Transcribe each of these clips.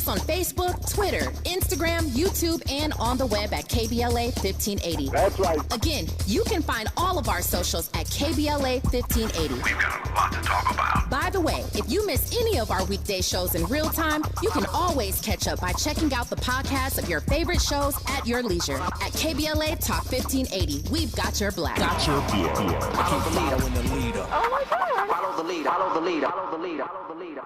us on Facebook, Twitter, Instagram, YouTube, and on the web at KBLA 1580. That's right. Again, you can find all of our socials at KBLA 1580. We've got a lot to talk about. By the way, if you miss any of our weekday shows in real time, you can always catch up by checking out the podcasts of your favorite shows at your leisure. At KBLA Talk 1580, we've got your black. Got your beer. Follow the leader. Oh my God. Follow the leader. Follow the leader. Follow the leader. Follow the leader.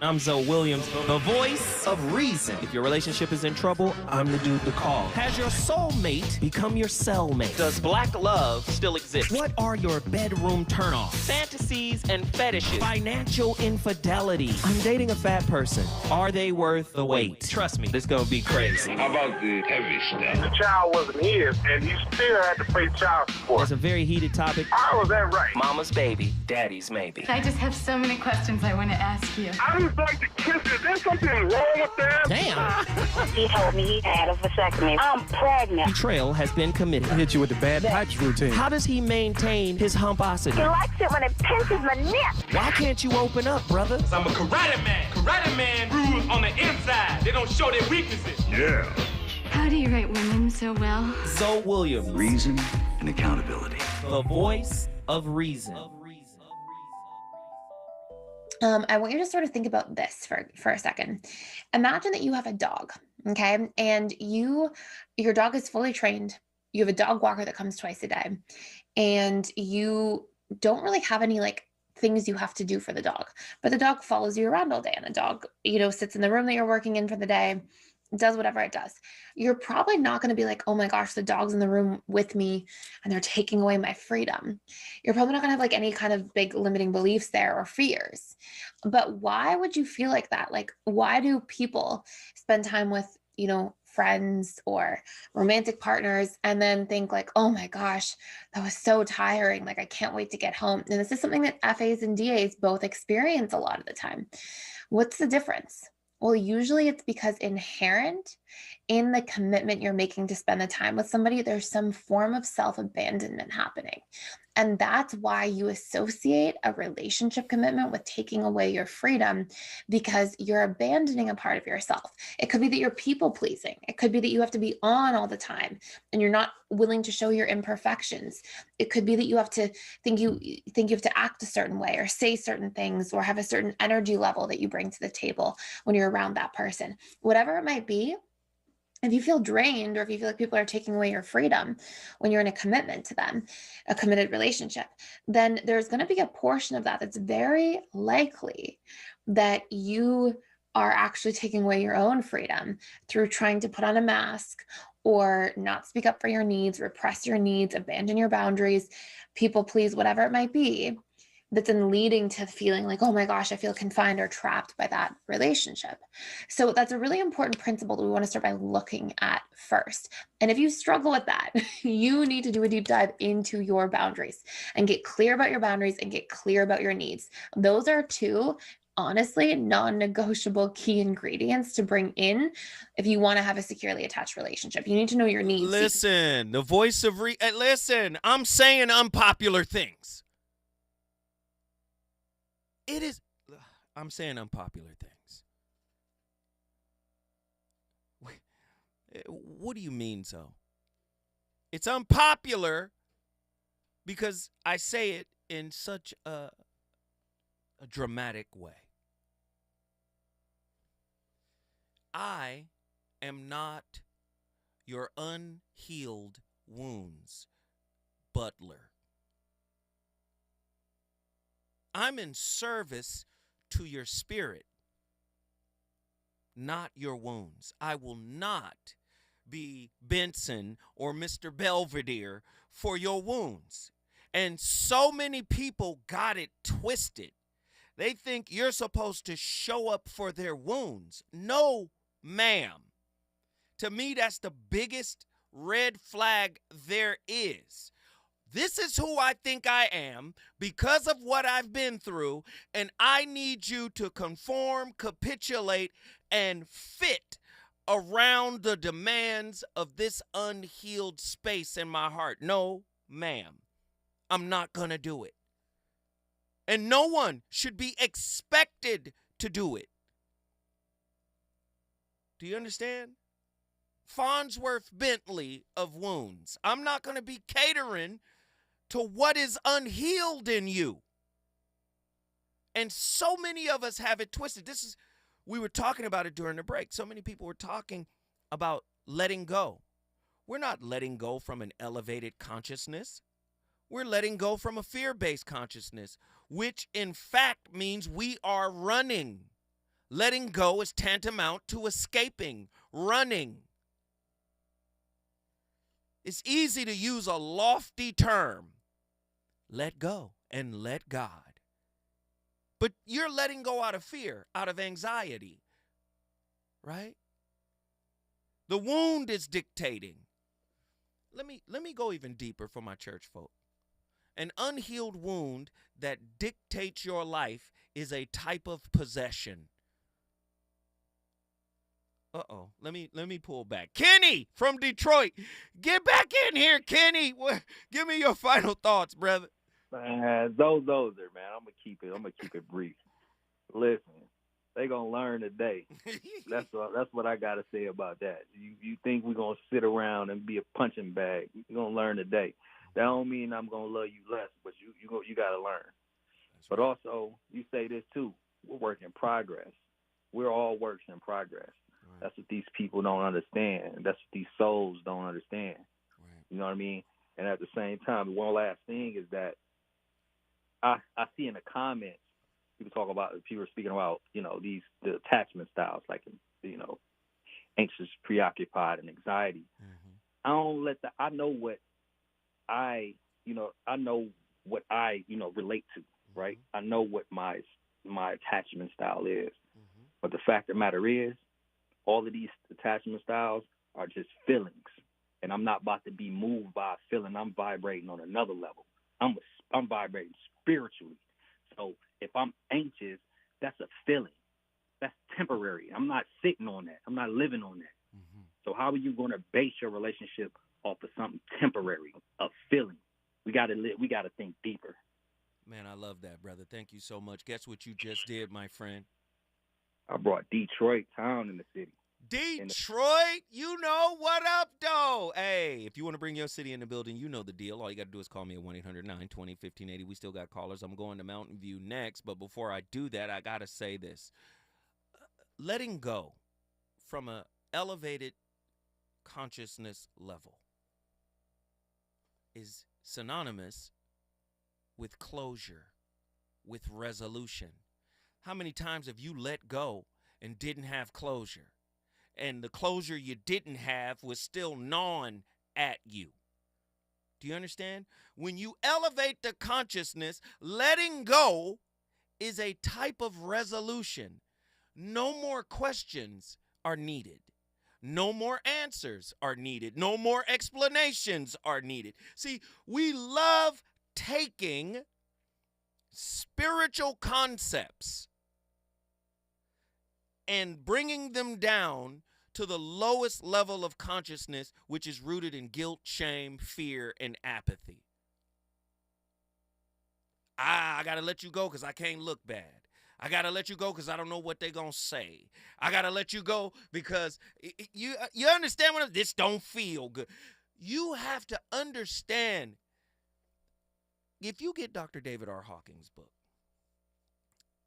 I'm Zoe Williams, the voice of reason. If your relationship is in trouble, I'm the dude to call. Has your soulmate become your cellmate? Does black love still exist? What are your bedroom turnoffs? Fantasies and fetishes. Financial infidelity. I'm dating a fat person. Are they worth the wait? Trust me, this gonna be crazy. How about the heavy stuff? The child wasn't his, and he still had to pay child support. It's a very heated topic. How was that right? Mama's baby, daddy's maybe. I just have so many questions I want to ask you. I just like to kiss it. Is there something wrong with that? Damn. He told me he had a vasectomy. I'm pregnant. Betrayal has been committed. Hit you with the bad pipes routine. How does he maintain his humposity? He likes it when it pinches my neck. Why can't you open up, brother? I'm a karate man. Karate man rules on the inside. They don't show their weaknesses. Yeah. How do you write women so well? Zoe Williams, Reason and accountability. the voice of reason. I want you to sort of think about this for a second. Imagine that you have a dog, okay? And your dog is fully trained. You have a dog walker that comes twice a day, and you don't really have any things you have to do for the dog, but the dog follows you around all day, and the dog, sits in the room that you're working in for the day, does whatever it does. You're probably not going to be like, oh my gosh, the dog's in the room with me and they're taking away my freedom. You're probably not going to have any kind of big limiting beliefs there or fears. But why would you feel like that? Why do people spend time with, friends or romantic partners and then think oh my gosh, that was so tiring. I can't wait to get home. And this is something that FAs and DAs both experience a lot of the time. What's the difference? Well, usually it's because inherent in the commitment you're making to spend the time with somebody, there's some form of self-abandonment happening. And that's why you associate a relationship commitment with taking away your freedom, because you're abandoning a part of yourself. It could be that you're people pleasing. It could be that you have to be on all the time and you're not willing to show your imperfections. It could be that you have to think you have to act a certain way or say certain things or have a certain energy level that you bring to the table when you're around that person. Whatever it might be, if you feel drained or if you feel like people are taking away your freedom when you're in a commitment to them, a committed relationship, then there's going to be a portion of that that's very likely that you are actually taking away your own freedom through trying to put on a mask or not speak up for your needs, repress your needs, abandon your boundaries, people please, whatever it might be. That's then leading to feeling oh my gosh, I feel confined or trapped by that relationship. So that's a really important principle that we want to start by looking at first. And if you struggle with that, you need to do a deep dive into your boundaries and get clear about your boundaries and get clear about your needs. Those are two, honestly, non-negotiable key ingredients to bring in if you want to have a securely attached relationship. You need to know your needs. Listen, the voice of listen, I'm saying unpopular things. I'm saying unpopular things. What do you mean so? It's unpopular because I say it in such a dramatic way. I am not your unhealed wounds butler. I'm in service to your spirit, not your wounds. I will not be Benson or Mr. Belvedere for your wounds. And so many people got it twisted. They think you're supposed to show up for their wounds. No, ma'am. To me, that's the biggest red flag there is. This is who I think I am because of what I've been through, and I need you to conform, capitulate, and fit around the demands of this unhealed space in my heart. No, ma'am, I'm not going to do it. And no one should be expected to do it. Do you understand? Farnsworth Bentley of wounds. I'm not going to be catering to what is unhealed in you. And so many of us have it twisted. We were talking about it during the break. So many people were talking about letting go. We're not letting go from an elevated consciousness. We're letting go from a fear-based consciousness, which in fact means we are running. Letting go is tantamount to escaping, running. It's easy to use a lofty term, let go and let God. But you're letting go out of fear, out of anxiety, right? The wound is dictating. Let me go even deeper for my church folk. An unhealed wound that dictates your life is a type of possession. Uh-oh. Let me pull back. Kenny from Detroit. Get back in here, Kenny. Give me your final thoughts, brother. Those are, man. I'm gonna keep it brief. Listen, they gonna learn today. That's what I gotta say about that. You think we're gonna sit around and be a punching bag? You're gonna learn today. That don't mean I'm gonna love you less, but you gotta learn. But also, you say this too. We're work in progress. We're all works in progress. Right. That's what these people don't understand. That's what these souls don't understand. Right. You know what I mean? And at the same time, one last thing is that I see in the comments people are speaking about, the attachment styles, like, anxious, preoccupied, and anxiety. Mm-hmm. I know what I relate to, right? I know what my attachment style is. Mm-hmm. But the fact of the matter is, all of these attachment styles are just feelings. And I'm not about to be moved by a feeling. I'm vibrating on another level. I'm vibrating spiritually. So if I'm anxious, that's a feeling. That's temporary. I'm not sitting on that. I'm not living on that. Mm-hmm. So how are you going to base your relationship off of something temporary, a feeling? We got to think deeper. Man, I love that, brother. Thank you so much. Guess what you just did, my friend? I brought Detroit town in the city. Detroit, you know what up, though. Hey, if you want to bring your city in the building, you know the deal. All you got to do is call me at 1-800-920-1580. We still got callers. I'm going to Mountain View next. But before I do that, I got to say this. Letting go from an elevated consciousness level is synonymous with closure, with resolution. How many times have you let go and didn't have closure? And the closure you didn't have was still gnawing at you. Do you understand? When you elevate the consciousness, letting go is a type of resolution. No more questions are needed. No more answers are needed. No more explanations are needed. See, we love taking spiritual concepts and bringing them down to the lowest level of consciousness, which is rooted in guilt, shame, fear, and apathy. I got to let you go because I can't look bad. I got to let you go because I don't know what they're going to say. I got to let you go because you understand this don't feel good. You have to understand. If you get Dr. David R. Hawkins' book,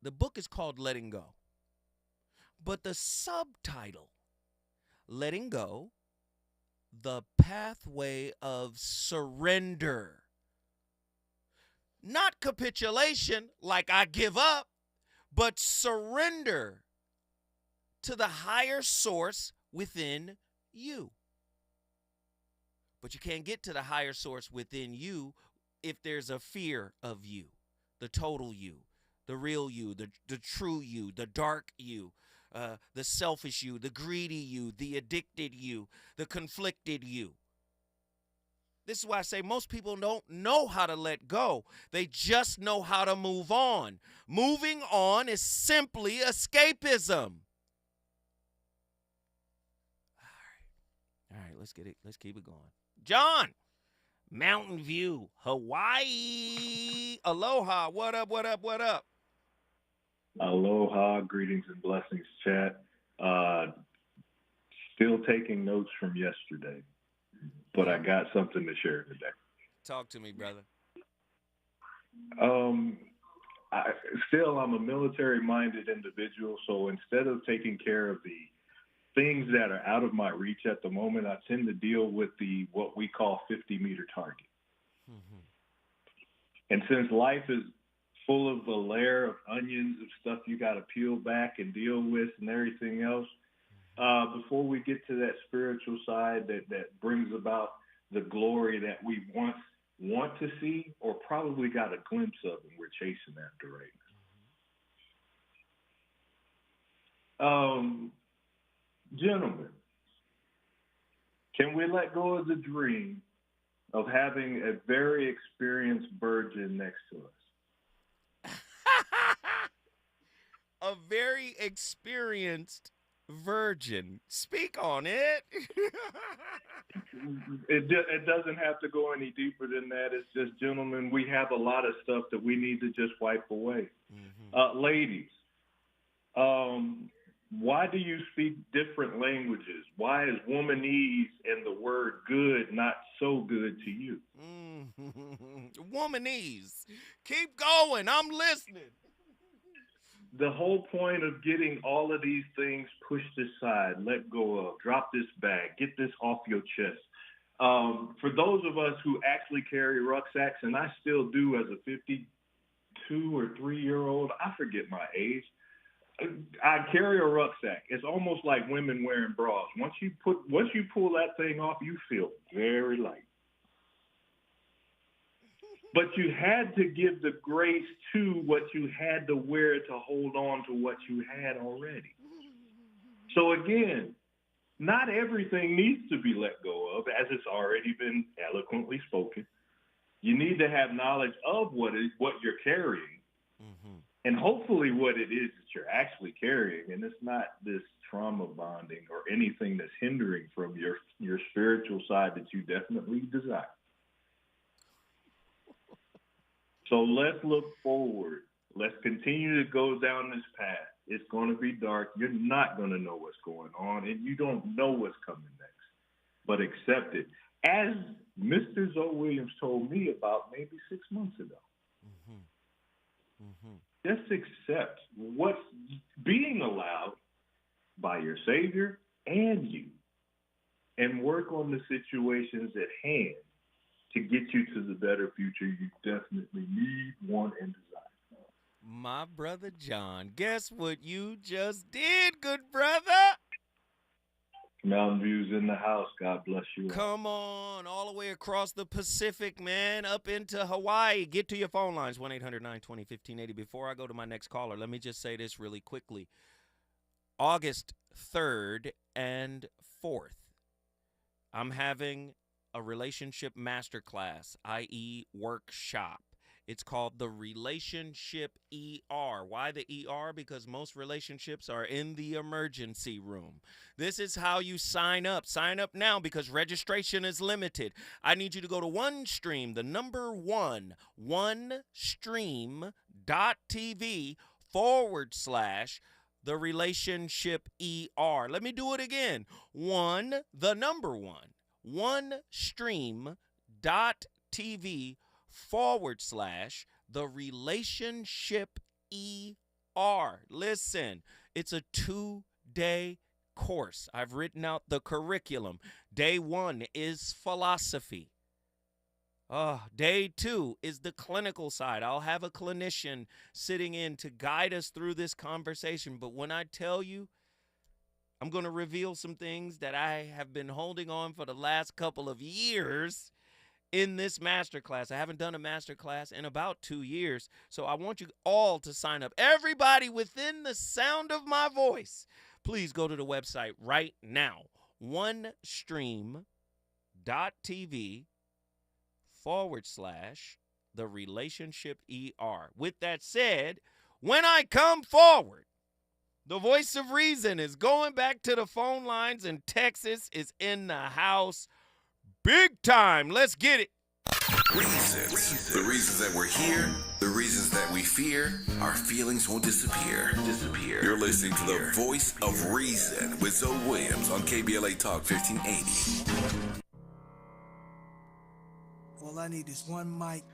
the book is called Letting Go. But the subtitle, Letting Go, The Pathway of Surrender. Not capitulation, like I give up, but surrender to the higher source within you. But you can't get to the higher source within you if there's a fear of you, the total you, the real you, the true you, the dark you. The selfish you, the greedy you, the addicted you, the conflicted you. This is why I say most people don't know how to let go. They just know how to move on. Moving on is simply escapism. All right, let's keep it going. John, Mountain View, Hawaii. Aloha, what up, what up, what up? Aloha, greetings and blessings, chat. Still taking notes from yesterday, but I got something to share today. Talk to me, brother. I'm a military-minded individual, so instead of taking care of the things that are out of my reach at the moment, I tend to deal with what we call 50-meter target. Mm-hmm. And since life is full of a layer of onions of stuff you got to peel back and deal with and everything else, before we get to that spiritual side that brings about the glory that we want to see or probably got a glimpse of and we're chasing after right now. Gentlemen, can we let go of the dream of having a very experienced virgin next to us? A very experienced virgin. Speak on it. It doesn't have to go any deeper than that. It's just, gentlemen, we have a lot of stuff that we need to just wipe away. Mm-hmm. Ladies, why do you speak different languages? Why is womanese and the word good not so good to you? Womanese. Keep going. I'm listening. The whole point of getting all of these things pushed aside, let go of, drop this bag, get this off your chest. For those of us who actually carry rucksacks, and I still do as a 52 or 3-year-old, I forget my age. I carry a rucksack. It's almost like women wearing bras. Once you pull that thing off, you feel very light. But you had to give the grace to what you had to wear to hold on to what you had already. So again, not everything needs to be let go of, as it's already been eloquently spoken. You need to have knowledge of what you're carrying, mm-hmm. and hopefully what it is that you're actually carrying, and it's not this trauma bonding or anything that's hindering from your spiritual side that you definitely desire. So let's look forward. Let's continue to go down this path. It's going to be dark. You're not going to know what's going on, and you don't know what's coming next. But accept it. As Mr. Zoe Williams told me about maybe 6 months ago. Mm-hmm. Mm-hmm. Just accept what's being allowed by your Savior and you, and work on the situations at hand to get you to the better future you definitely need, want, and desire. My brother John, guess what you just did, good brother? Mountain View's in the house. God bless you. Come on, all the way across the Pacific, man, up into Hawaii. Get to your phone lines, 1-800-920-1580. Before I go to my next caller, let me just say this really quickly. August 3rd and 4th, I'm having a relationship masterclass, i.e. workshop. It's called the Relationship ER. Why the ER? Because most relationships are in the emergency room. This is how you sign up. Sign up now because registration is limited. I need you to go to OneStream, the number one, onestream.tv/ the Relationship ER. Let me do it again. The number one, onestream.tv/ the Relationship ER. Listen, it's a 2-day course. I've written out the curriculum. Day 1 is philosophy. Day 2 is the clinical side. I'll have a clinician sitting in to guide us through this conversation. But when I tell you, I'm going to reveal some things that I have been holding on for the last couple of years in this masterclass. I haven't done a masterclass in about 2 years, so I want you all to sign up. Everybody within the sound of my voice, please go to the website right now, onestream.tv/ the Relationship ER. With that said, when I come forward, the voice of reason is going back to the phone lines, and Texas is in the house big time. Let's get it. Reasons. The reasons that we're here The reasons that we fear, our feelings won't disappear. You're listening to the Voice of Reason with Zoe Williams on KBLA Talk 1580. All I need is one mic.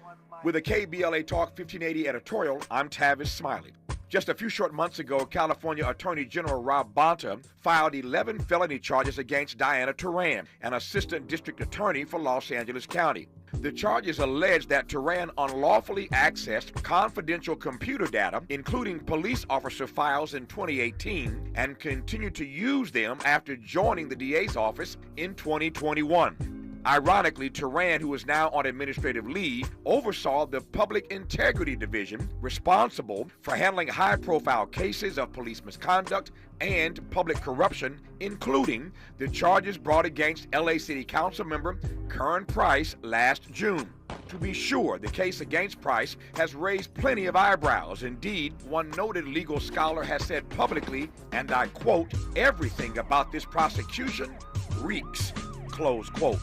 With a KBLA Talk 1580 editorial, I'm Tavis Smiley. Just a few short months ago, California Attorney General Rob Bonta filed 11 felony charges against Diana Turan, an assistant district attorney for Los Angeles County. The charges allege that Turan unlawfully accessed confidential computer data, including police officer files in 2018, and continued to use them after joining the DA's office in 2021. Ironically, Turan, who is now on administrative leave, oversaw the Public Integrity Division, responsible for handling high-profile cases of police misconduct and public corruption, including the charges brought against LA City Council member Karen Price last June. To be sure, the case against Price has raised plenty of eyebrows. Indeed, one noted legal scholar has said publicly, and I quote, "Everything about this prosecution reeks," close quote.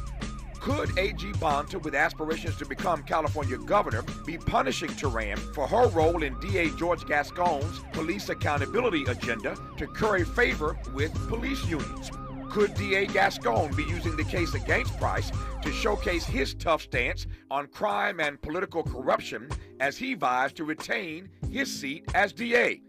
Could A.G. Bonta, with aspirations to become California governor, be punishing Turan for her role in D.A. George Gascon's police accountability agenda to curry favor with police unions? Could D.A. Gascon be using the case against Price to showcase his tough stance on crime and political corruption as he vies to retain his seat as DA?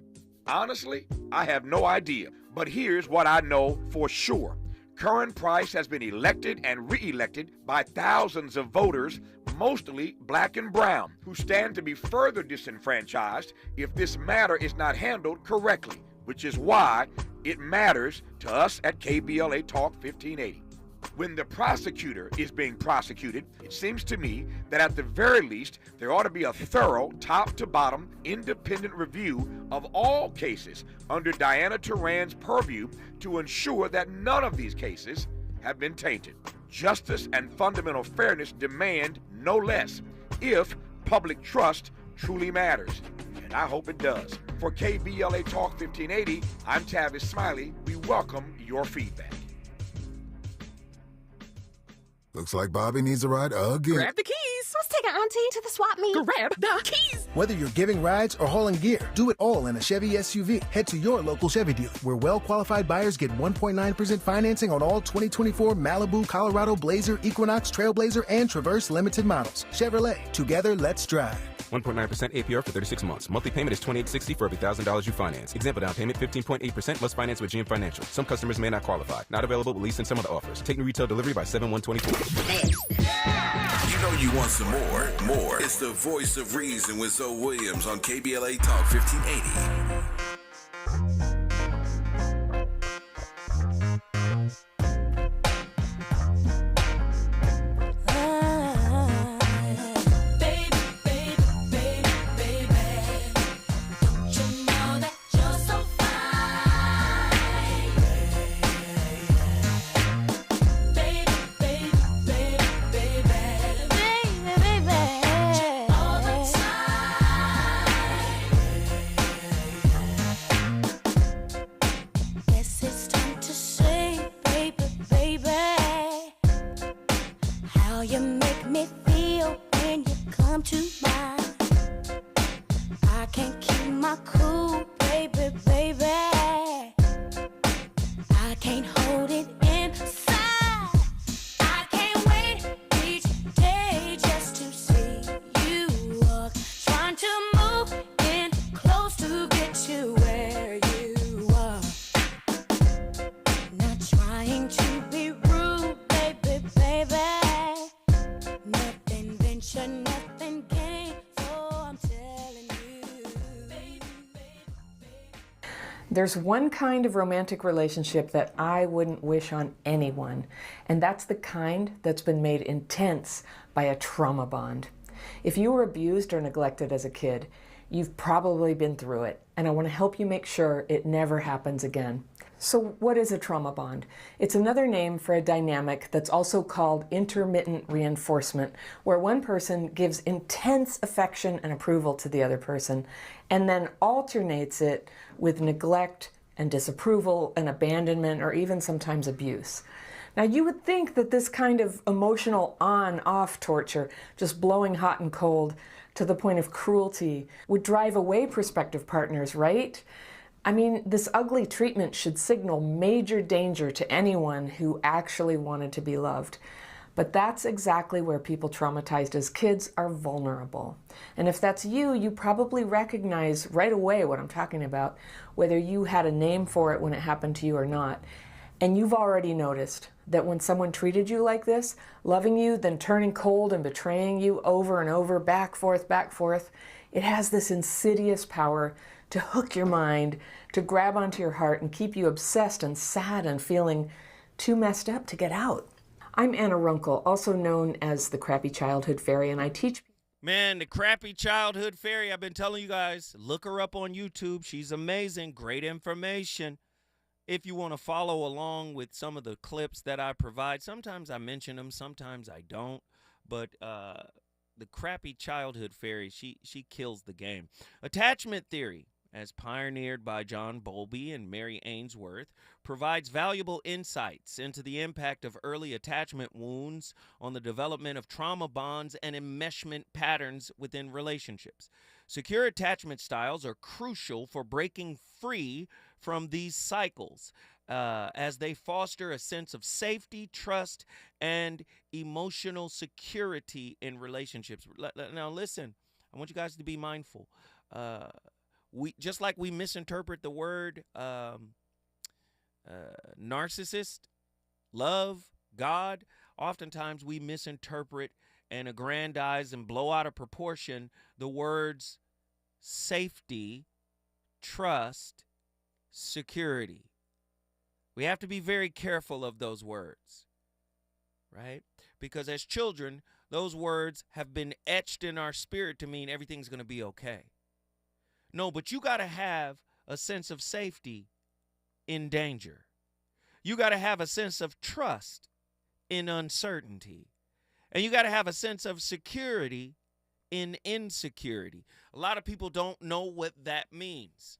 Honestly, I have no idea, but here's what I know for sure. Karen Price has been elected and re-elected by thousands of voters, mostly black and brown, who stand to be further disenfranchised if this matter is not handled correctly, which is why it matters to us at KBLA Talk 1580. When the prosecutor is being prosecuted, it seems to me that at the very least, there ought to be a thorough, top-to-bottom, independent review of all cases under Diana Turan's purview to ensure that none of these cases have been tainted. Justice and fundamental fairness demand no less, if public trust truly matters. And I hope it does. For KBLA Talk 1580, I'm Tavis Smiley. We welcome your feedback. Looks like Bobby needs a ride again. Grab the keys. Let's take our auntie to the swap meet. Grab the keys. Whether you're giving rides or hauling gear, do it all in a Chevy SUV. Head to your local Chevy dealer, where well-qualified buyers get 1.9% financing on all 2024 Malibu, Colorado, Blazer, Equinox, Trailblazer, and Traverse limited models. Chevrolet, together, let's drive. 1.9% APR for 36 months. Monthly payment is $2,860 for every $1,000 you finance. Example down payment 15.8% plus finance with GM Financial. Some customers may not qualify. Not available with lease and some other offers. Take new retail delivery by 7/1/24. You know you want some more. It's the Voice of Reason with Zoe Williams on KBLA Talk 1580. There's one kind of romantic relationship that I wouldn't wish on anyone, and that's the kind that's been made intense by a trauma bond. If you were abused or neglected as a kid, you've probably been through it, and I want to help you make sure it never happens again. So what is a trauma bond? It's another name for a dynamic that's also called intermittent reinforcement, where one person gives intense affection and approval to the other person, and then alternates it with neglect and disapproval and abandonment, or even sometimes abuse. Now, you would think that this kind of emotional on-off torture, just blowing hot and cold, to the point of cruelty would drive away prospective partners, right? I mean, this ugly treatment should signal major danger to anyone who actually wanted to be loved. But that's exactly where people traumatized as kids are vulnerable. And if that's you, you probably recognize right away what I'm talking about, whether you had a name for it when it happened to you or not. And you've already noticed that when someone treated you like this, loving you, then turning cold and betraying you over and over, back, forth, it has this insidious power to hook your mind, to grab onto your heart and keep you obsessed and sad and feeling too messed up to get out. I'm Anna Runkle, also known as the Crappy Childhood Fairy, and I teach... Man, the Crappy Childhood Fairy, I've been telling you guys, look her up on YouTube. She's amazing, great information. If you want to follow along with some of the clips that I provide, sometimes I mention them, sometimes I don't, but the Crappy Childhood Fairy, she kills the game. Attachment theory, as pioneered by John Bowlby and Mary Ainsworth, provides valuable insights into the impact of early attachment wounds on the development of trauma bonds and enmeshment patterns within relationships. Secure attachment styles are crucial for breaking free from these cycles as they foster a sense of safety, trust, and emotional security in relationships. Now, listen, I want you guys to be mindful. We just like we misinterpret the word narcissist, love, God, oftentimes we misinterpret and aggrandize and blow out of proportion the words safety, trust, security. We have to be very careful of those words, right? Because as children, those words have been etched in our spirit to mean everything's going to be okay. No, but you got to have a sense of safety in danger. You got to have a sense of trust in uncertainty. And you got to have a sense of security in insecurity. A lot of people don't know what that means.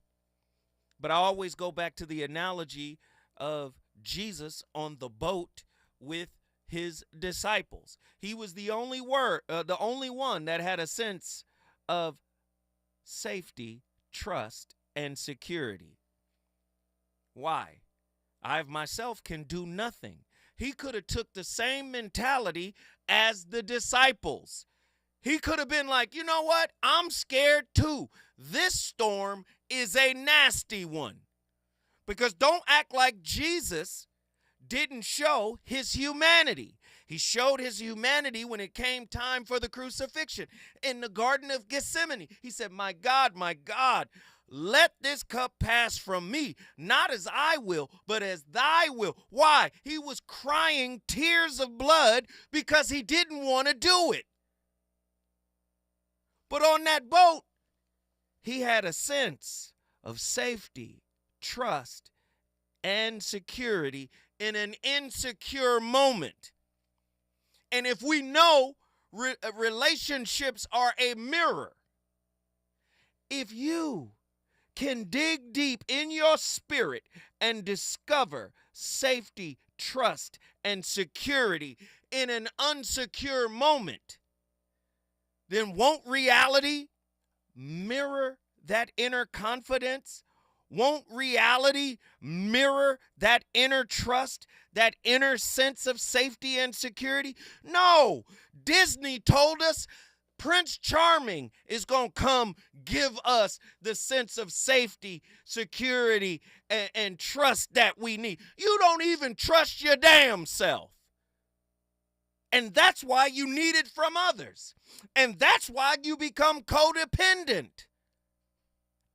But I always go back to the analogy of Jesus on the boat with his disciples. He was the only one that had a sense of safety, trust, and security. Why? I myself can do nothing. He could have took the same mentality as the disciples. He could have been like, you know what? I'm scared too. This storm is a nasty one. Because don't act like Jesus didn't show his humanity. He showed his humanity when it came time for the crucifixion. In the Garden of Gethsemane, he said, my God, let this cup pass from me, not as I will, but as thy will. Why? He was crying tears of blood because he didn't want to do it. But on that boat, he had a sense of safety, trust, and security in an insecure moment. And if we know relationships are a mirror, if you can dig deep in your spirit and discover safety, trust, and security in an unsecure moment, then won't reality mirror that inner confidence? Won't reality mirror that inner trust, that inner sense of safety and security? No, Disney told us Prince Charming is going to come give us the sense of safety, security, and trust that we need. You don't even trust your damn self. And that's why you need it from others. And that's why you become codependent.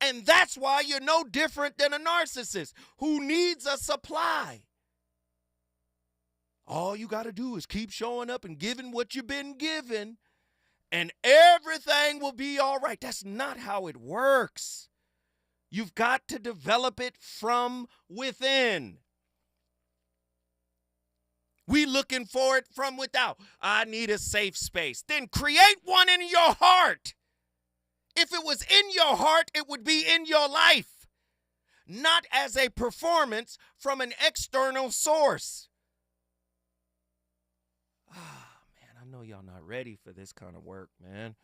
And that's why you're no different than a narcissist who needs a supply. All you got to do is keep showing up and giving what you've been given, and everything will be all right. That's not how it works. You've got to develop it from within. We looking for it from without. I need a safe space. Then create one in your heart. If it was in your heart, it would be in your life, not as a performance from an external source. Ah, man, I know y'all not ready for this kind of work, man.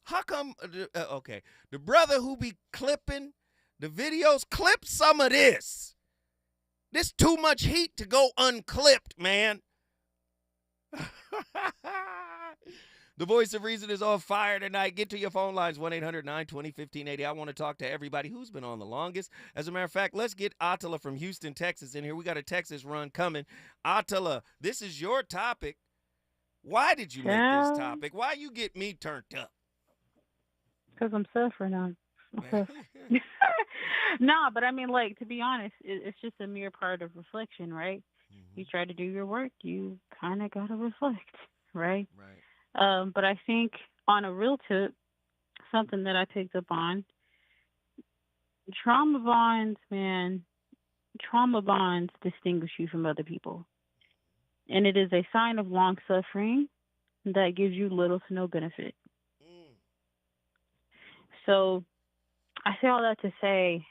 How come, okay, the brother who be clipping the videos, clip some of this. This too much heat to go unclipped, man. The voice of reason is on fire tonight. Get to your phone lines, 1-800-920-1580. I want to talk to everybody who's been on the longest. As a matter of fact, let's get Attila from Houston, Texas in here. We got a Texas run coming. Attila, this is your topic. Why did you make this topic? Why you get me turned up? Because I'm suffering on. No, but I mean, like, to be honest, it's just a mere part of reflection, right? Mm-hmm. You try to do your work, you kind of got to reflect, right? Right. But I think on a real tip, something that I picked up on, trauma bonds distinguish you from other people. And it is a sign of long suffering that gives you little to no benefit. So I say all that to say,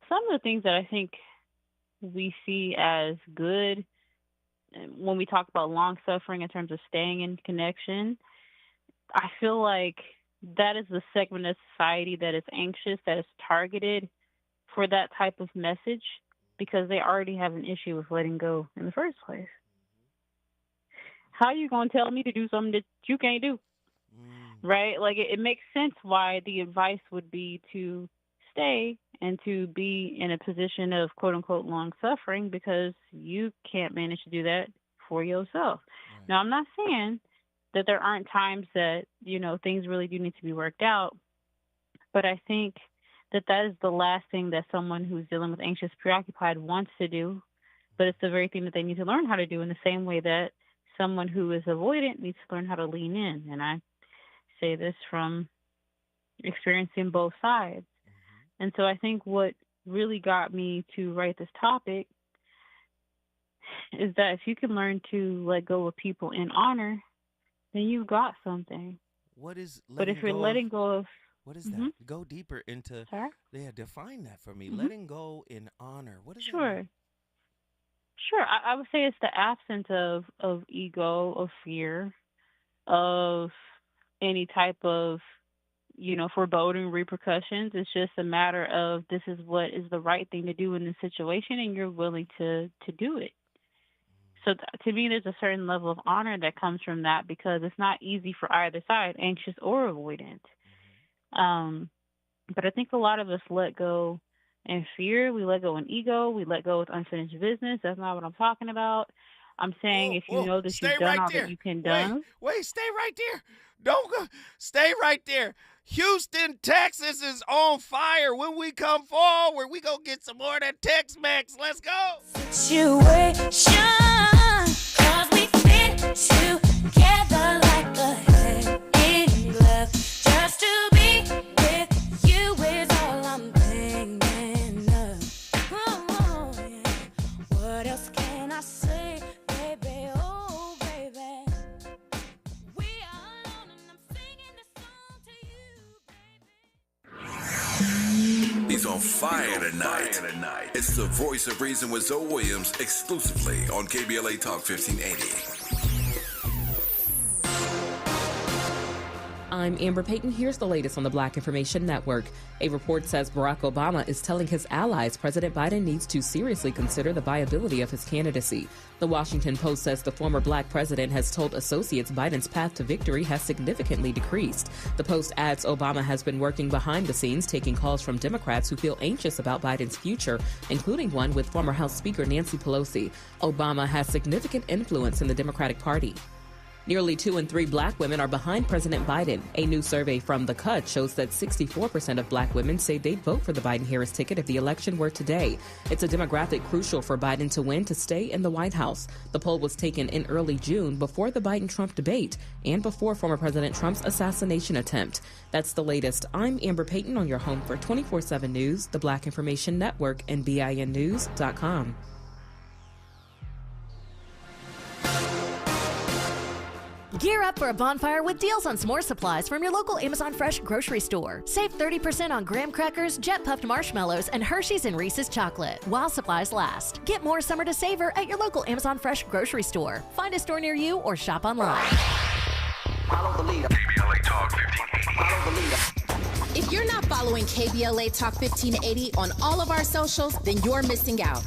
some of the things that I think we see as good when we talk about long suffering in terms of staying in connection, I feel like that is the segment of society that is anxious, that is targeted for that type of message because they already have an issue with letting go in the first place. How are you going to tell me to do something that you can't do? Right? Like, it makes sense why the advice would be to stay and to be in a position of quote-unquote long suffering because you can't manage to do that for yourself. Right. Now, I'm not saying that there aren't times that, you know, things really do need to be worked out, but I think that that is the last thing that someone who's dealing with anxious, preoccupied wants to do, but it's the very thing that they need to learn how to do in the same way that someone who is avoidant needs to learn how to lean in. And I say this from experiencing both sides. And so I think what really got me to write this topic is that if you can learn to let go of people in honor, then you got something. What is letting But if you're letting go of... What is that? Go deeper into... Sorry? Yeah, define that for me. Letting go in honor. What is that mean? Sure. I would say it's the absence of ego, of fear, of any type of, you know, foreboding repercussions. It's just a matter of this is what is the right thing to do in this situation, and you're willing to do it. So to me, there's a certain level of honor that comes from that because it's not easy for either side, anxious or avoidant. But I think a lot of us let go in fear. We let go in ego. We let go with unfinished business. That's not what I'm talking about. I'm saying if you know that you've done all that you can do. Wait, stay right there. Don't go. Stay right there. Houston, Texas is on fire. When we come forward, we gonna get some more of that Tex-Mex. Let's go. Situation, 'cause we fit together like a hand in glove. Just to be with you is all I'm thinking of. Oh, yeah. What else can I say, baby? Oh, baby. We are alone and I'm singing this song to you, baby. He's on fire tonight. It's the voice of reason with Zoe Williams exclusively on KBLA Talk 1580. I'm Amber Payton. Here's the latest on the Black Information Network. A report says Barack Obama is telling his allies President Biden needs to seriously consider the viability of his candidacy. The Washington Post says the former black president has told associates Biden's path to victory has significantly decreased. The Post adds Obama has been working behind the scenes, taking calls from Democrats who feel anxious about Biden's future, including one with former House Speaker Nancy Pelosi. Obama has significant influence in the Democratic Party. Nearly 2 in 3 black women are behind President Biden. A new survey from The Cut shows that 64% of black women say they'd vote for the Biden-Harris ticket if the election were today. It's a demographic crucial for Biden to win to stay in the White House. The poll was taken in early June before the Biden-Trump debate and before former President Trump's assassination attempt. That's the latest. I'm Amber Payton on your home for 24/7 News, the Black Information Network, and BINnews.com. Gear up for a bonfire with deals on s'more supplies from your local Amazon Fresh grocery store. Save 30% on graham crackers, jet puffed marshmallows, and Hershey's and Reese's chocolate while supplies last. Get more summer to savor at your local Amazon Fresh grocery store. Find a store near you or shop online. Follow the leader. KBLA Talk 1580. Follow the leader. If you're not following KBLA Talk 1580 on all of our socials, then you're missing out.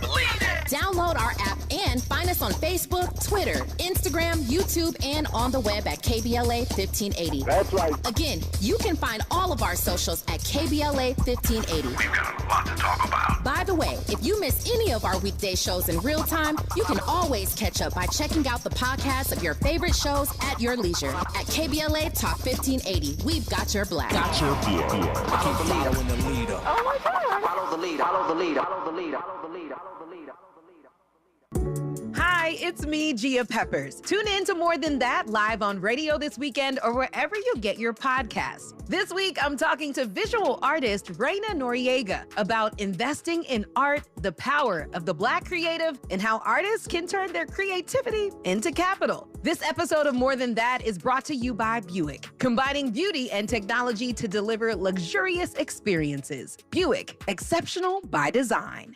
Download our app and find us on Facebook, Twitter, Instagram, YouTube, and on the web at KBLA 1580. That's right. Again, you can find all of our socials at KBLA 1580. We've got a lot to talk about. By the way, if you miss any of our weekday shows in real time, you can always catch up by checking out the podcast of your favorite shows at your leisure. At KBLA Talk 1580, we've got your black. Got your black. Follow the leader. Following the leader. Oh my God. Follow the leader. Follow the leader. Follow the leader. Follow the leader. Follow the leader. Hi, it's me, Gia Peppers. Tune in to More Than That live on radio this weekend or wherever you get your podcasts. This week, I'm talking to visual artist Reina Noriega about investing in art, the power of the Black creative, and how artists can turn their creativity into capital. This episode of More Than That is brought to you by Buick, combining beauty and technology to deliver luxurious experiences. Buick, exceptional by design.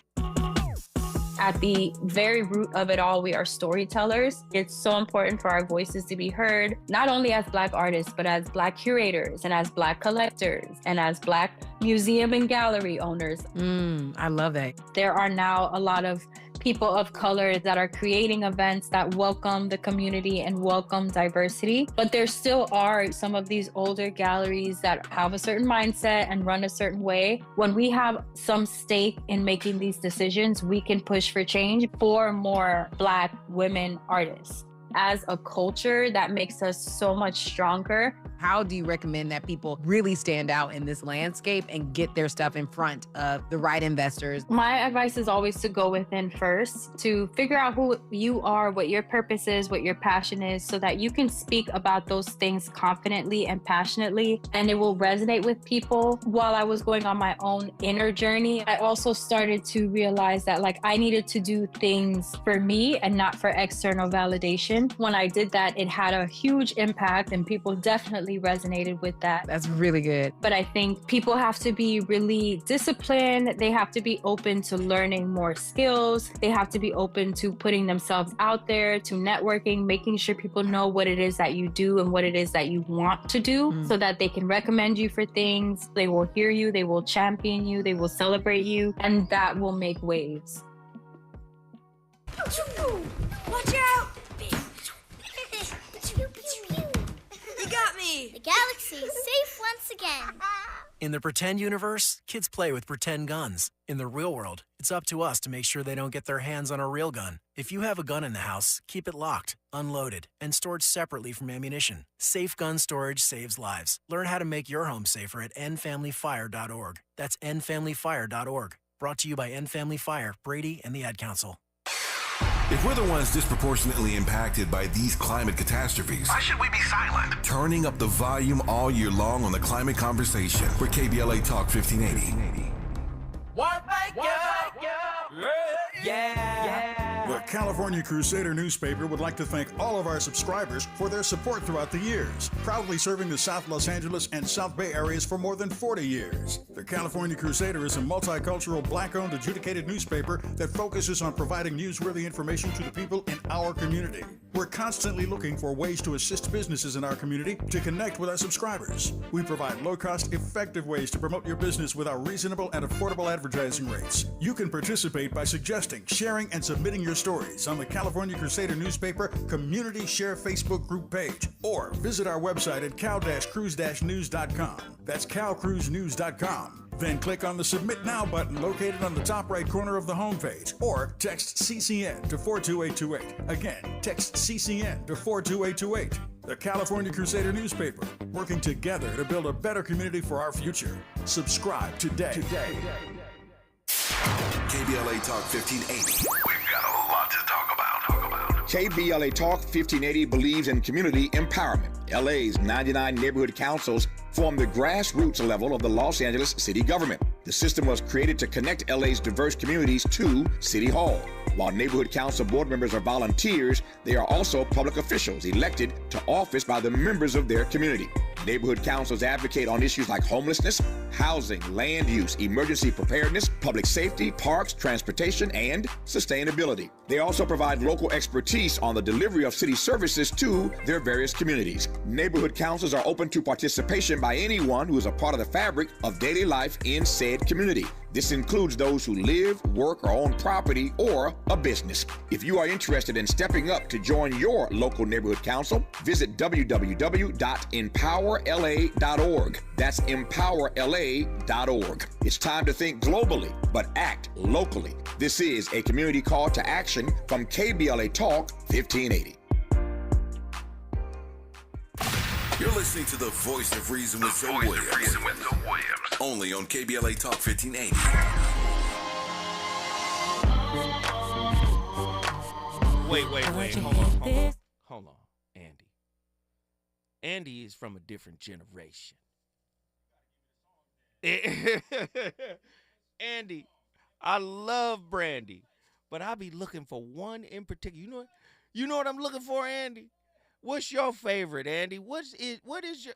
At the very root of it all, we are storytellers. It's so important for our voices to be heard, not only as Black artists, but as Black curators and as Black collectors and as Black museum and gallery owners. I love it. There are now a lot of people of color that are creating events that welcome the community and welcome diversity. But there still are some of these older galleries that have a certain mindset and run a certain way. When we have some stake in making these decisions, we can push for change for more Black women artists. As a culture, that makes us so much stronger. How do you recommend that people really stand out in this landscape and get their stuff in front of the right investors? My advice is always to go within first, to figure out who you are, what your purpose is, what your passion is, so that you can speak about those things confidently and passionately, and it will resonate with people. While I was going on my own inner journey, I also started to realize that I needed to do things for me and not for external validation. When I did that, it had a huge impact and people definitely resonated with that. That's really good. But I think people have to be really disciplined. They have to be open to learning more skills. They have to be open to putting themselves out there, to networking, making sure people know what it is that you do and what it is that you want to do so that they can recommend you for things. They will hear you, they will champion you, they will celebrate you, and that will make waves. Watch out! You got me! The galaxy is safe once again. In the pretend universe, kids play with pretend guns. In the real world, it's up to us to make sure they don't get their hands on a real gun. If you have a gun in the house, keep it locked, unloaded, and stored separately from ammunition. Safe gun storage saves lives. Learn how to make your home safer at endfamilyfire.org. That's endfamilyfire.org. Brought to you by End Family Fire, Brady, and the Ad Council. If we're the ones disproportionately impacted by these climate catastrophes, Why should we be silent? turning up the volume all year long on the climate conversation with KBLA Talk 1580. The California Crusader newspaper would like to thank all of our subscribers for their support throughout the years, proudly serving the South Los Angeles and South Bay areas for more than 40 years. The California Crusader is a multicultural, Black-owned, adjudicated newspaper that focuses on providing newsworthy information to the people in our community. We're constantly looking for ways to assist businesses in our community to connect with our subscribers. We provide low-cost, effective ways to promote your business with our reasonable and affordable advertising rates. You can participate by suggesting, sharing, and submitting your stories on the California Crusader newspaper Community Share Facebook group page, or visit our website at cal-cruise-news.com. That's calcruisenews.com. Then click on the Submit Now button located on the top right corner of the homepage, or text CCN to 42828. Again, text CCN to 42828. The California Crusader newspaper, working together to build a better community for our future. Subscribe today. KBLA Talk 1580. We've got a lot to talk about. KBLA Talk 1580 believes in community empowerment. LA's 99 neighborhood councils form the grassroots level of the Los Angeles city government. The system was created to connect LA's diverse communities to City Hall. While neighborhood council board members are volunteers, they are also public officials elected to office by the members of their community. Neighborhood councils advocate on issues like homelessness, housing, land use, emergency preparedness, public safety, parks, transportation, and sustainability. They also provide local expertise on the delivery of city services to their various communities. Neighborhood councils are open to participation by anyone who is a part of the fabric of daily life in said community. This includes those who live, work, or own property or a business. If you are interested in stepping up to join your local neighborhood council, visit www.empowerla.org. That's empowerla.org. It's time to think globally, but act locally. This is a community call to action from KBLA Talk 1580. You're listening to the Voice of Reason with Zoe Williams. Only on KBLA Talk 1580. Wait. Hold on, Andy. Andy is from a different generation. Andy, I love Brandy, but I be looking for one in particular. You know what I'm looking for, Andy? What's your favorite, Andy? What is your?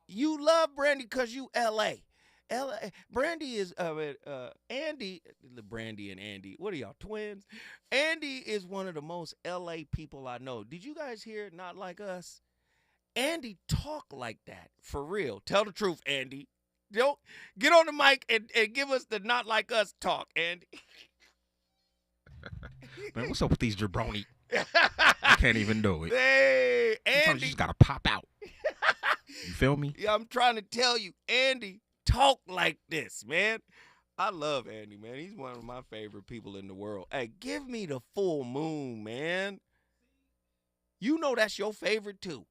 You love Brandy because you L.A. Brandy is Andy. Brandy and Andy. What are y'all, twins? Andy is one of the most L.A. people I know. Did you guys hear Not Like Us? Andy talk like that for real. Tell the truth, Andy. Don't get on the mic and give us the Not Like Us talk, Andy. Man, what's up with these jabroni? I can't even do it. Hey, Andy. Sometimes you just gotta pop out. You feel me? Yeah, I'm trying to tell you, Andy, talk like this, man. I love Andy, man. He's one of my favorite people in the world. Hey, give me the full moon, man. You know that's your favorite too.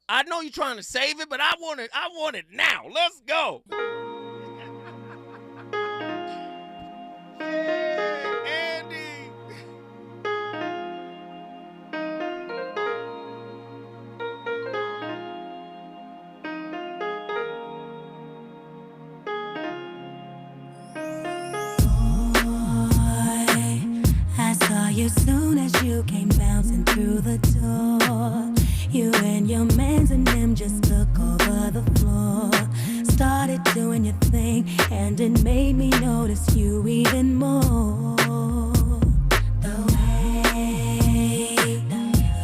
I know you're trying to save it, but I want it now. Let's go. You soon as you came bouncing through the door. You and your mans and them just took over the floor. Started doing your thing and it made me notice you even more. The way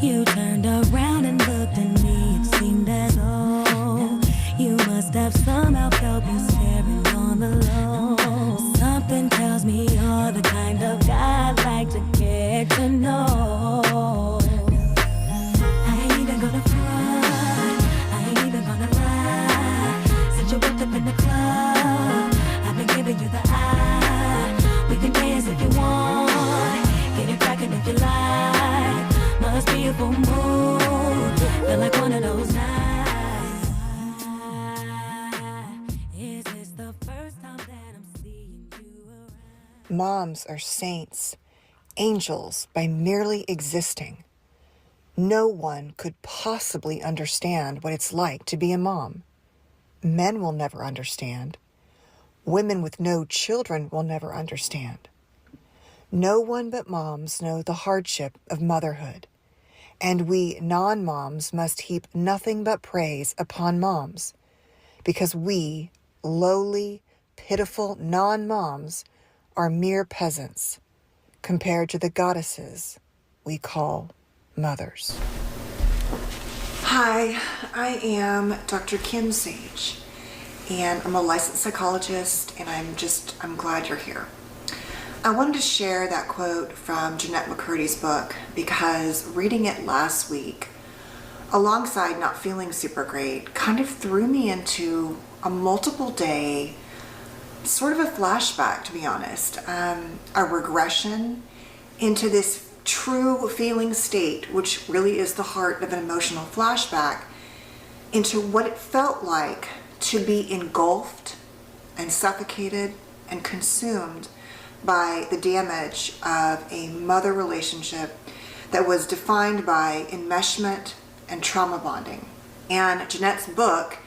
you turned around and looked at me, it seemed as though you must have somehow felt me staring on the low. Something tells me you're the kind of guy I'd like to get to know. I ain't even gonna front, I ain't even gonna lie. Since you walked up in the club, I've been giving you the eye. We can dance if you want, get it crackin' if you like. Must be a full moon, feel like one of those nights. Is this the first time that I'm seeing you around? Moms are saints, angels by merely existing. No one could possibly understand what it's like to be a mom. Men will never understand. Women with no children will never understand. No one but moms know the hardship of motherhood. And we non-moms must heap nothing but praise upon moms, because we, lowly, pitiful non-moms, are mere peasants compared to the goddesses we call mothers. Hi, I am Dr. Kim Sage, and I'm a licensed psychologist, and I'm glad you're here. I wanted to share that quote from Jeanette McCurdy's book because reading it last week, alongside not feeling super great, kind of threw me into a multiple day, sort of a flashback, to be honest, a regression into this true feeling state, which really is the heart of an emotional flashback, into what it felt like to be engulfed and suffocated and consumed by the damage of a mother relationship that was defined by enmeshment and trauma bonding. And Jeanette's book,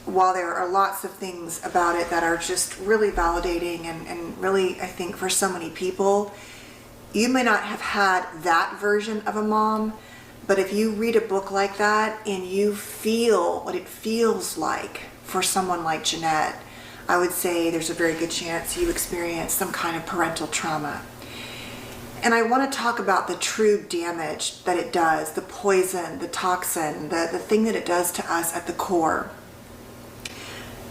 while there are lots of things about it that are just really validating and really, I think, for so many people, you may not have had that version of a mom, But if you read a book like that and you feel what it feels like for someone like Jeanette, I would say there's a very good chance you experience some kind of parental trauma. And I want to talk about the true damage that it does, the poison, the toxin, the thing that it does to us at the core.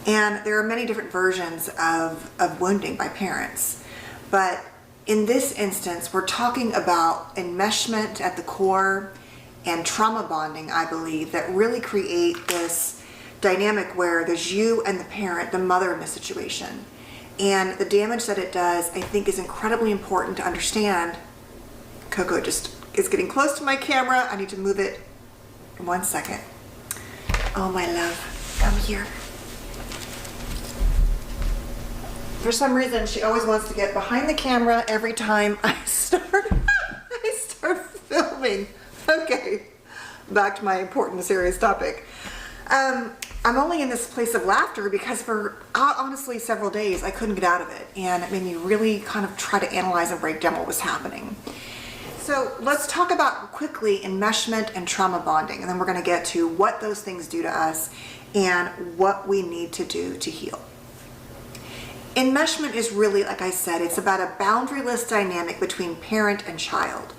And there are many different versions of wounding by parents. But in this instance, we're talking about enmeshment at the core and trauma bonding, I believe, that really create this dynamic where there's you and the parent, the mother in the situation. And the damage that it does, I think, is incredibly important to understand. Coco just is getting close to my camera. I need to move it in 1 second. Oh, my love, come here. For some reason, she always wants to get behind the camera every time I start filming. Okay, back to my important, serious topic. I'm only in this place of laughter because for honestly several days I couldn't get out of it, and it made me really kind of try to analyze and break down what was happening. So let's talk about quickly enmeshment and trauma bonding, and then we're going to get to what those things do to us and what we need to do to heal. Enmeshment is really, like I said, it's about a boundaryless dynamic between parent and child,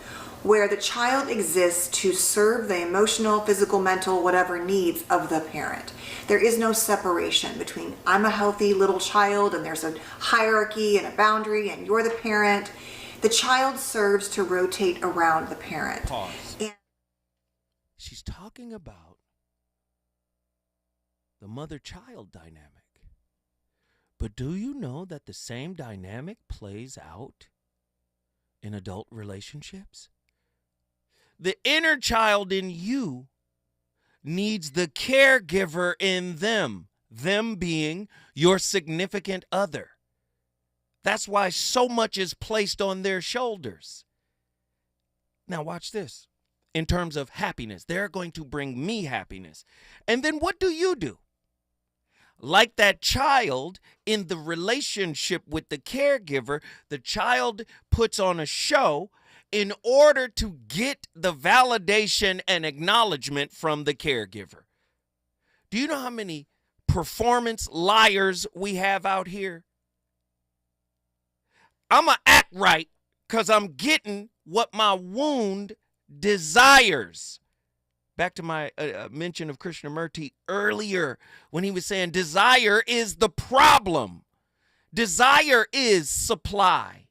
where the child exists to serve the emotional, physical, mental, whatever needs of the parent. There is no separation between I'm a healthy little child and there's a hierarchy and a boundary and you're the parent. The child serves to rotate around the parent. Pause. She's talking about the mother-child dynamic. But do you know that the same dynamic plays out in adult relationships? The inner child in you needs the caregiver in them being your significant other. That's why so much is placed on their shoulders. Now watch this. In terms of happiness, they're going to bring me happiness. And then what do? Like that child in the relationship with the caregiver, the child puts on a show in order to get the validation and acknowledgement from the caregiver. Do you know how many performance liars we have out here? I'm going to act right because I'm getting what my wound desires. Back to my mention of Krishnamurti earlier when he was saying desire is the problem. Desire is supply.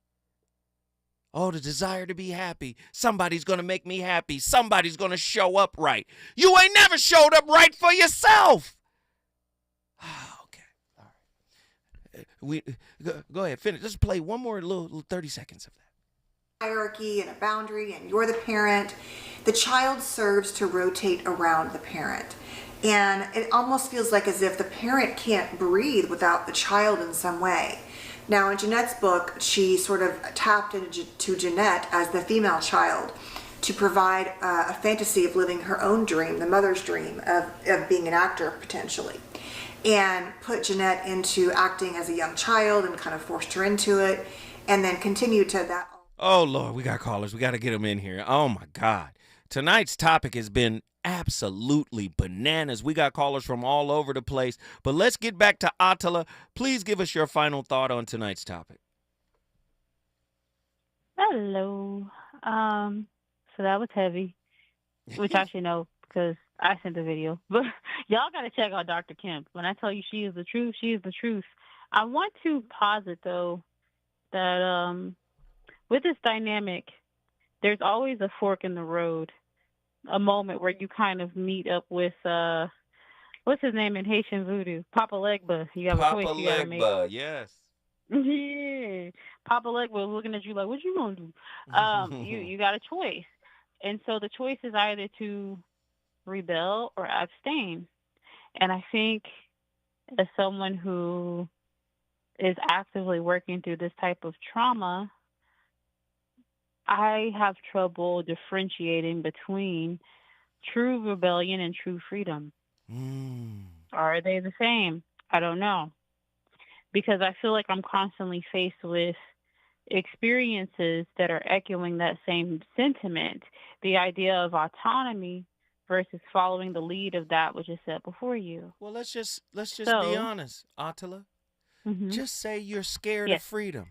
Oh, the desire to be happy. Somebody's going to make me happy. Somebody's going to show up right. You ain't never showed up right for yourself. Okay. All right. Go ahead. Finish. Just play one more little 30 seconds of that. Hierarchy and a boundary and you're the parent. The child serves to rotate around the parent. And it almost feels like as if the parent can't breathe without the child in some way. Now, in Jeanette's book, she sort of tapped into Jeanette as the female child to provide a fantasy of living her own dream, the mother's dream of being an actor potentially, and put Jeanette into acting as a young child and kind of forced her into it, and then continued to that. Oh, Lord, we got callers. We got to get them in here. Oh, my God. Tonight's topic has been absolutely bananas. We got callers from all over the place. But let's get back to Attila. Please give us your final thought on tonight's topic. Hello. So that was heavy, which I should know because I sent the video. But y'all got to check out Dr. Kemp. When I tell you she is the truth, she is the truth. I want to posit, though, that with this dynamic, there's always a fork in the road, a moment where you kind of meet up with, what's his name in Haitian voodoo? Papa Legba. You have a choice you gotta make. Papa Legba, yes. Yeah. Papa Legba looking at you like, what you gonna do? You got a choice. And so the choice is either to rebel or abstain. And I think as someone who is actively working through this type of trauma, I have trouble differentiating between true rebellion and true freedom. Are they the same? I don't know. Because I feel like I'm constantly faced with, experiences that are echoing that same sentiment. The idea of autonomy versus following the lead of that which is set before you. Well, let's just be So- honest, Attila. Mhm. Just say you're scared Yes. of freedom.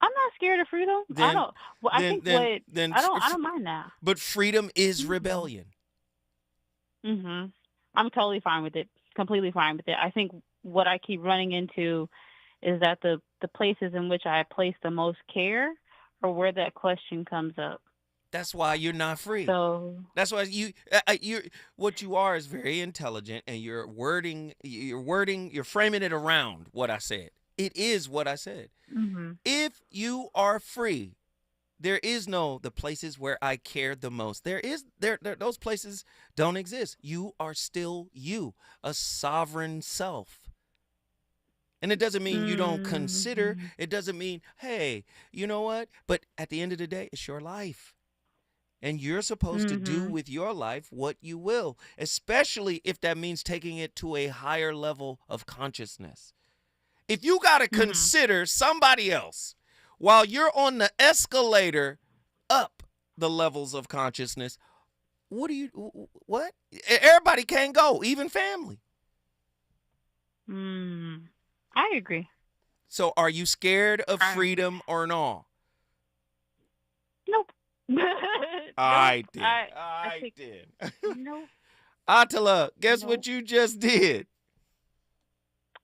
I'm not scared of freedom. I Then- don't. Well, I then- think then- what then I don't. fr- I don't mind that. But freedom is rebellion. I'm totally fine with it. Completely fine with it. I think what I keep running into is that the places in which I place the most care are where that question comes up. That's why you're not free. So That's why what you are is very intelligent, and you're framing it around what I said. It is what I said. If you are free, there is no the places where I care the most. Those places don't exist. You are still you, a sovereign self. And it doesn't mean you don't consider. It doesn't mean, hey, you know what? But at the end of the day, it's your life. And you're supposed to do with your life what you will, especially if that means taking it to a higher level of consciousness. If you got to consider somebody else while you're on the escalator up the levels of consciousness, what? Everybody can't go, even family. I agree. So are you scared of freedom or no? Nope. I did. I think- did. Nope. Attila, guess what you just did?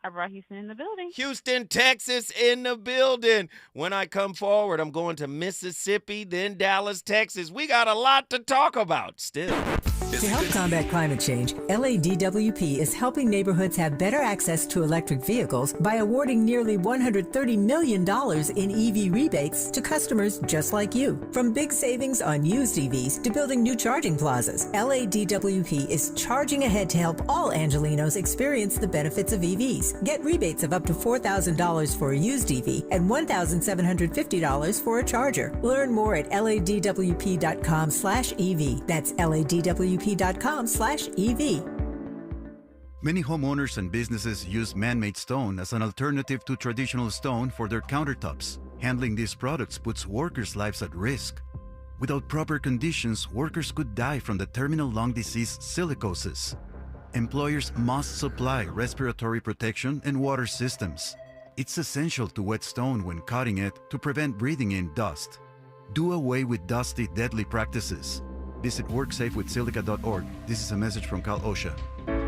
I brought Houston in the building. Houston, Texas in the building. When I come forward, I'm going to Mississippi, then Dallas, Texas. We got a lot to talk about still. To help combat climate change, LADWP is helping neighborhoods have better access to electric vehicles by awarding nearly $130 million in EV rebates to customers just like you. From big savings on used EVs to building new charging plazas, LADWP is charging ahead to help all Angelinos experience the benefits of EVs. Get rebates of up to $4,000 for a used EV and $1,750 for a charger. Learn more at ladwp.com/EV. That's ladwp.com/EV. Many homeowners and businesses use man-made stone as an alternative to traditional stone for their countertops. Handling these products puts workers' lives at risk. Without proper conditions, workers could die from the terminal lung disease silicosis. Employers must supply respiratory protection and water systems. It's essential to wet stone when cutting it to prevent breathing in dust. Do away with dusty, deadly practices. Visit WorkSafeWithSilica.org. This is a message from Cal OSHA.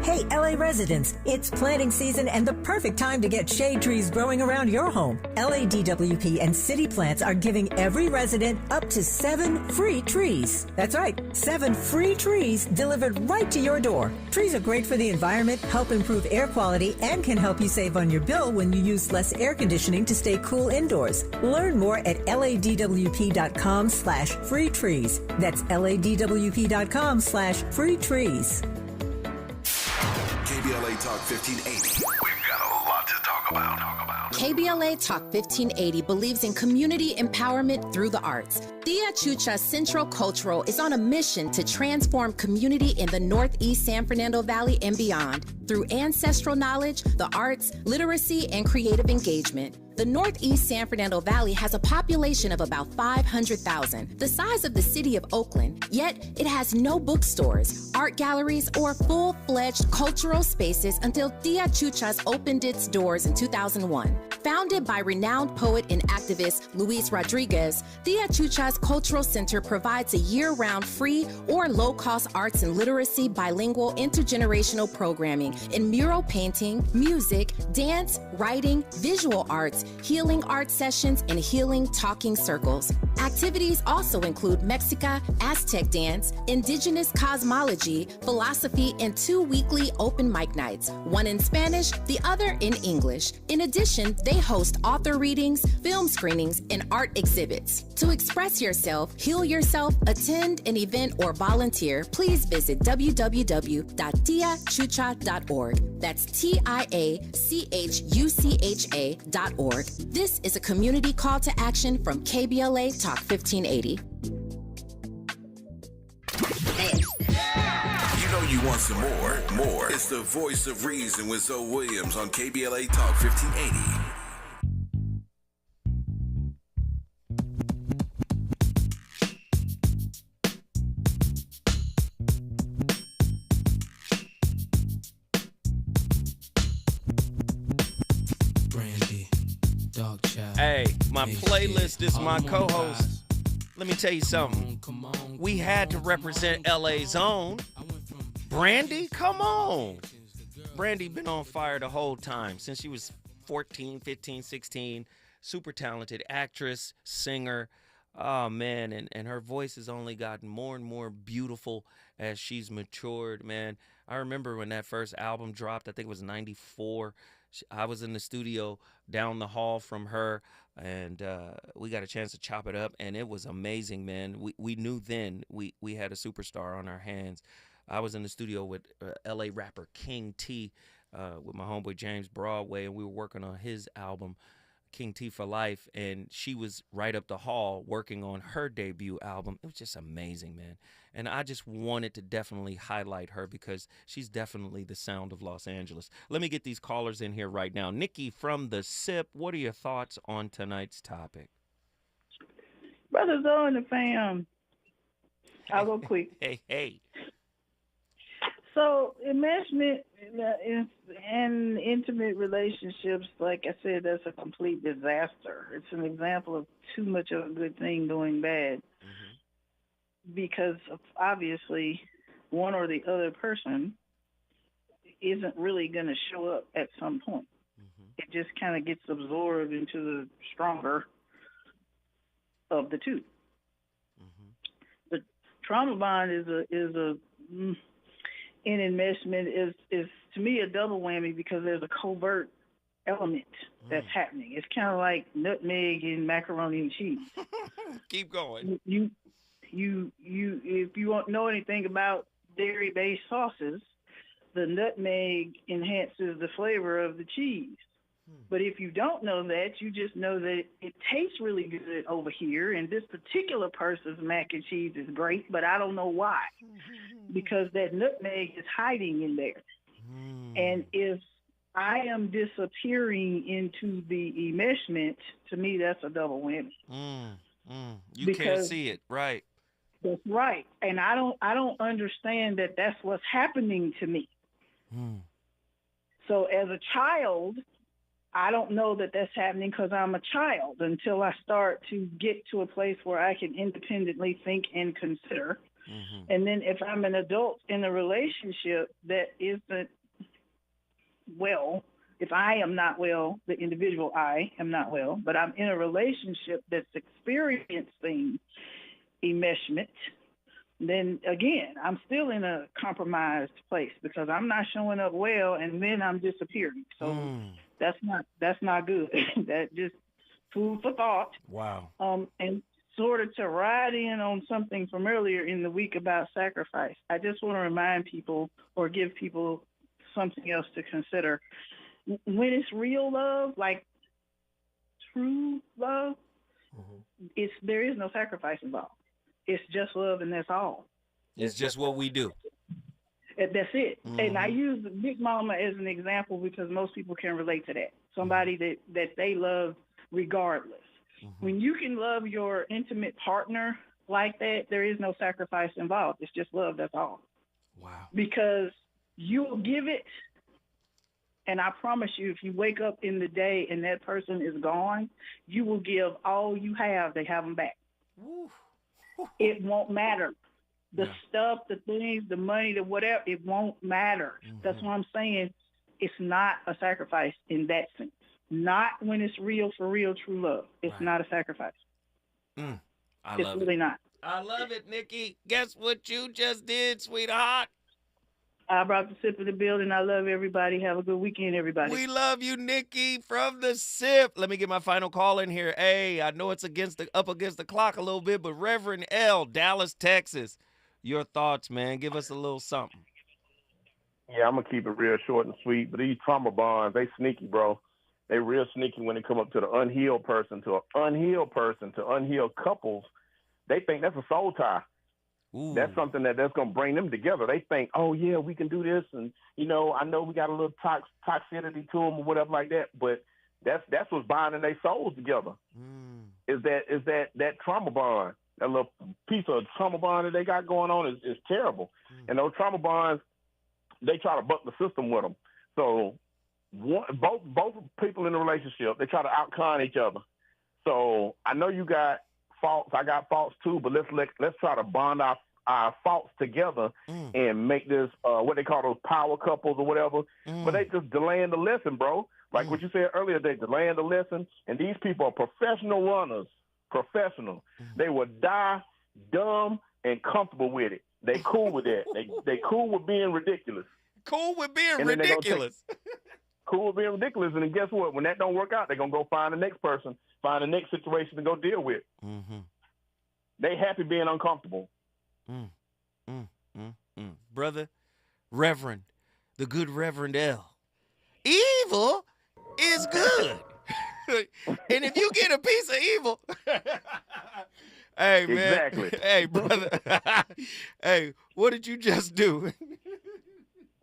Hey, LA residents, it's planting season and the perfect time to get shade trees growing around your home. LADWP and City Plants are giving every resident up to 7 free trees. That's right, 7 free trees delivered right to your door. Trees are great for the environment, help improve air quality, and can help you save on your bill when you use less air conditioning to stay cool indoors. Learn more at ladwp.com/free trees. That's ladwp.com/free trees. KBLA Talk 1580. We've got a lot to talk about. KBLA Talk 1580 believes in community empowerment through the arts. Tia Chucha Central Cultural is on a mission to transform community in the Northeast San Fernando Valley and beyond through ancestral knowledge, the arts, literacy, and creative engagement. The Northeast San Fernando Valley has a population of about 500,000, the size of the city of Oakland, yet it has no bookstores, art galleries, or full-fledged cultural spaces until Tia Chucha's opened its doors in 2001. Founded by renowned poet and activist Luis Rodriguez, Tia Chucha's Cultural Center provides a year-round free or low-cost arts and literacy bilingual intergenerational programming in mural painting, music, dance, writing, visual arts, healing art sessions, and healing talking circles. Activities also include Mexica, Aztec dance, indigenous cosmology, philosophy, and 2 weekly open mic nights, one in Spanish, the other in English. In addition, they host author readings, film screenings, and art exhibits. To express yourself, heal yourself, attend an event, or volunteer, please visit www.tiachucha.org. That's TIACHUCHA.org. This is a community call to action from KBLA Talk 1580. You know you want some more. It's the voice of reason with Zoe Williams on KBLA Talk 1580. Hey, my playlist is my co-host. Let me tell you something. We had to represent LA's own. Brandy, come on. Brandy been on fire the whole time since she was 14, 15, 16. Super talented actress, singer. Oh, man, and her voice has only gotten more and more beautiful as she's matured, man. I remember when that first album dropped, I think it was 94. I was in the studio down the hall from her, and we got a chance to chop it up, and it was amazing, man. We knew then we had a superstar on our hands. I was in the studio with L.A. rapper King T with my homeboy James Broadway, and we were working on his album, King T for Life, and she was right up the hall working on her debut album. It was just amazing, man. And I just wanted to definitely highlight her because she's definitely the sound of Los Angeles. Let me get these callers in here right now. Nikki from the SIP, what are your thoughts on tonight's topic? Brother Zoe and the fam, I'll go quick. Hey. So, enmeshment and intimate relationships, like I said, that's a complete disaster. It's an example of too much of a good thing going bad. Because obviously one or the other person isn't really going to show up at some point. It just kind of gets absorbed into the stronger of the two. The trauma bond is in enmeshment is to me a double whammy because there's a covert element that's happening. It's kind of like nutmeg and macaroni and cheese. Keep going. You if you don't know anything about dairy-based sauces, the nutmeg enhances the flavor of the cheese. But if you don't know that, you just know that it tastes really good over here, and this particular person's mac and cheese is great, but I don't know why. Because that nutmeg is hiding in there. And if I am disappearing into the enmeshment, to me, that's a double whammy. You can't see it, right? That's right. And I don't understand that that's what's happening to me. So as a child, I don't know that that's happening because I'm a child until I start to get to a place where I can independently think and consider. And then if I'm an adult in a relationship that isn't well, if I am not well, the individual I am not well, but I'm in a relationship that's experiencing enmeshment, then again, I'm still in a compromised place because I'm not showing up well and then I'm disappearing. So that's not good. That just food for thought. Wow. And sort of to ride in on something from earlier in the week about sacrifice, I just want to remind people or give people something else to consider. When it's real love, like true love, there is no sacrifice involved. It's just love, and that's all. It's just what we do. That's it. And I use Big Mama as an example because most people can relate to that. Somebody that they love regardless. When you can love your intimate partner like that, there is no sacrifice involved. It's just love, that's all. Wow. Because you will give it, and I promise you, if you wake up in the day and that person is gone, you will give all you have to have them back. It won't matter. The stuff, the things, the money, the whatever, it won't matter. That's what I'm saying. It's not a sacrifice in that sense. Not when it's real, for real, true love. It's not a sacrifice. It's really not. I love it, Nikki. Guess what you just did, sweetheart? I brought the SIP in the building. I love everybody. Have a good weekend, everybody. We love you, Nikki, from the SIP. Let me get my final call in here. Hey, I know it's up against the clock a little bit, but Reverend L, Dallas, Texas. Your thoughts, man. Give us a little something. Yeah, I'm going to keep it real short and sweet. But these trauma bonds, they sneaky, bro. They real sneaky when they come up to the unhealed person, to unhealed couples. They think that's a soul tie. Ooh. That's something that's going to bring them together. They think, oh, yeah, we can do this. And, I know we got a little toxicity to them or whatever like that. But that's what's binding their souls together. Is that trauma bond. That little piece of trauma bond that they got going on is terrible. And those trauma bonds, they try to buck the system with them. So both people in the relationship, they try to out-con each other. So I know you got faults. I got faults too, but let's try to bond our faults together and make this what they call those power couples or whatever. But they just delaying the lesson, bro. Like what you said earlier, they delaying the lesson. And these people are professional runners. Professional. They would die dumb and comfortable with it. They cool with that. They cool with being ridiculous. Cool with being ridiculous. Cool with being ridiculous. And then guess what? When that don't work out, they're going to go find the next person, find the next situation to go deal with. They happy being uncomfortable. Brother, Reverend, the good Reverend L. Evil is good. And if you get a piece of evil, hey, man. Exactly. Hey, brother. Hey, what did you just do?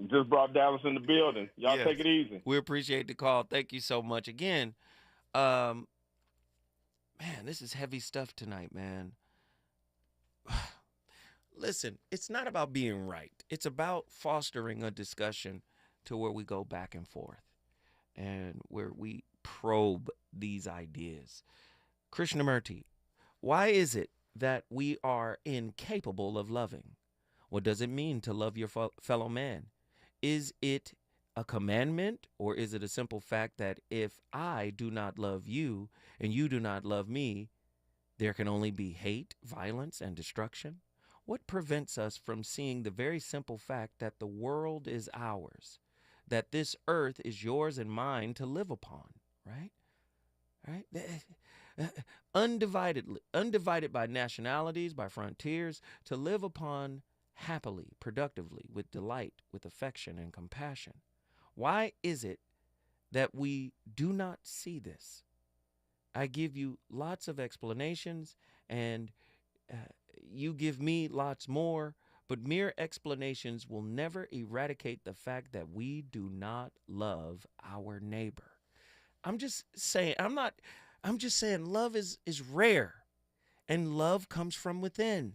Just brought Dallas in the building. Y'all take it easy. We appreciate the call. Thank you so much. Again, man, this is heavy stuff tonight, man. Listen, it's not about being right. It's about fostering a discussion to where we go back and forth and where we probe these ideas. Krishnamurti, why is it that we are incapable of loving? What does it mean to love your fellow man? Is it a commandment, or is it a simple fact that if I do not love you and you do not love me, there can only be hate, violence, and destruction? What prevents us from seeing the very simple fact that the world is ours, that this earth is yours and mine to live upon, right? Right? Undivided by nationalities, by frontiers, to live upon happily, productively, with delight, with affection and compassion. Why is it that we do not see this? I give you lots of explanations, and you give me lots more, but mere explanations will never eradicate the fact that we do not love our neighbor. I'm just saying love is rare, and love comes from within.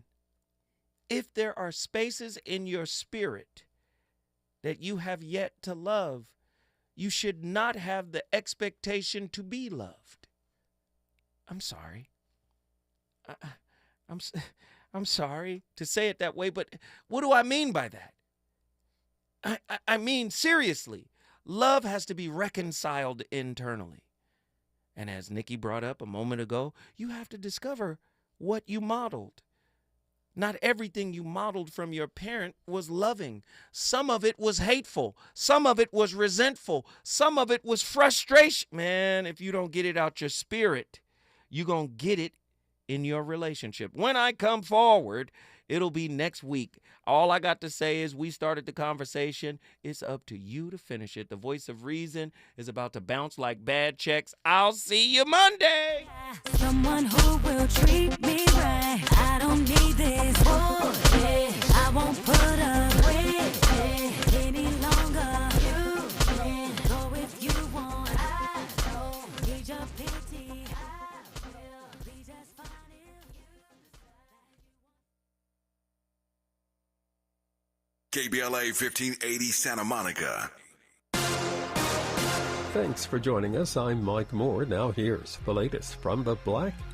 If there are spaces in your spirit that you have yet to love, you should not have the expectation to be loved. I'm sorry. I'm sorry to say it that way, but what do I mean by that? I mean, seriously, love has to be reconciled internally. And as Nikki brought up a moment ago, you have to discover what you modeled. Not everything you modeled from your parent was loving. Some of it was hateful. Some of it was resentful. Some of it was frustration. Man, if you don't get it out your spirit, you're going to get it in your relationship. When I come forward, it'll be next week. All I got to say is we started the conversation. It's up to you to finish it. The voice of reason is about to bounce like bad checks. I'll see you Monday. Someone who will treat me right. I don't need this bullshit. I won't put up with it any longer. You can go if you want. I don't need your pity. I will be just fine if you KBLA 1580 Santa Monica. Thanks for joining us. I'm Mike Moore. Now here's the latest from the Black